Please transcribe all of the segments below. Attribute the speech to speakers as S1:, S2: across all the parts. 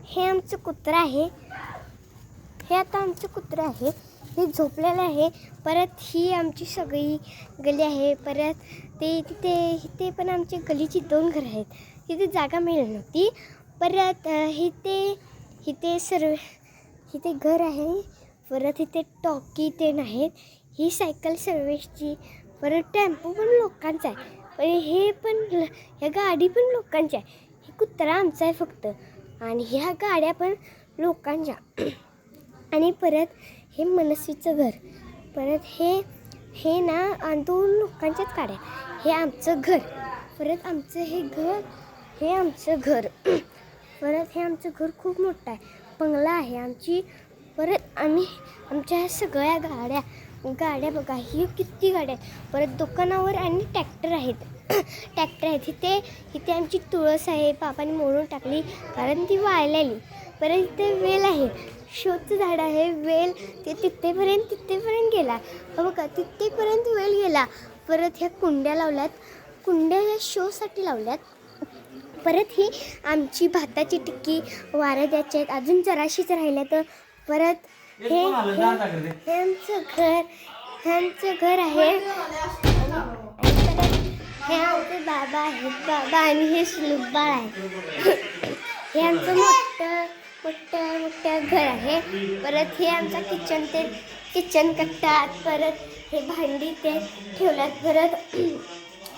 S1: हे आमचं कुत्रं आहे. हे आता आमचं कुत्रं आहे. हे झोपलेलं आहे. परत ही आमची सगळी गली आहे. परत इथे पण आमच्या गलीची 2 घरं आहेत. तिथे जागा मिळाली नव्हती. परत इथे घर आहे. परत इथे टॉकी ते नाहीत. ही सायकल सर्व्हिसची. परत टेम्पो पण लोकांचा आहे. पण ह्या गाडी पण लोकांच्या आहे. हे कुत्रा आमचा आहे फक्त. आणि ह्या गाड्या पण लोकांच्या. आणि परत हे मनस्वीचं घर. परत हे ना 2 लोकांच्याच गाड्या. हे आमचं घर. परत आमचं हे आमचं घर. परत हे आमचं घर खूप मोठं आहे. बंगला आहे आमची. परत आमच्या ह्या सगळ्या गाड्या बघा. ही किती गाड्या आहेत. परत दुकानावर आणि ट्रॅक्टर आहेत. इथे आमची तुळस आहे. पापाने मोडून टाकली कारण ती वाळलेली. परत इथे वेल आहे. शोचं झाड आहे. वेल ते तिथेपर्यंत गेला. बघा तिथेपर्यंत वेल गेला. परत ह्या कुंड्या लावल्यात. कुंड्या ह्या शोसाठी लावल्यात. परत ही आमची भाताची टिक्की वारा द्यायची आहेत. अजून जराशीच राहिल्या. तर परत हे आमचं घर आहे. हे आमचे बाबा आहेत. बाबा आणि हे बाळ आहे. हे आमचं मोठं घर आहे. परत हे आमचा किचन कट्टा. परत हे भांडी ते ठेवल्यात. परत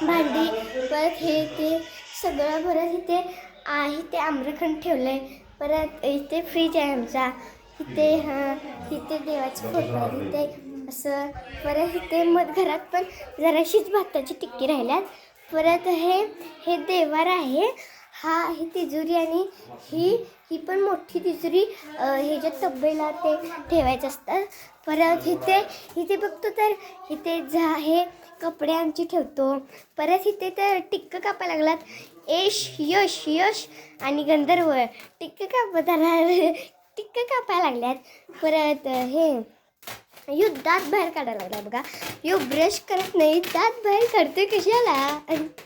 S1: भांडी. परत ते सगळं. परत इथे आम्रखंड ठेवलं आहे. परत इथे फ्रीज आहे आमचा. इथे देवाचे फोटो आहे. इथे असं. परत इथे घरात पण जराशीच भाताची टिक्की राहिल्यात. परत हे देवार आहे. ही तिजोरी आणि ही पण मोठी तिजोरी. ह्याच्या तब्बेला ते ठेवायचं असतं. परत इथे बघतो तर इथे हे कपडे आमची ठेवतो. परत इथे तर टिक्क कापायला लागलात. यश आणि गंधर्व टिक्क कापायला लागल्यात. परत दात बाहेर काढायला लागला बघा. ब्रश करत नाही. दात बाहेर काढतोय कशाला.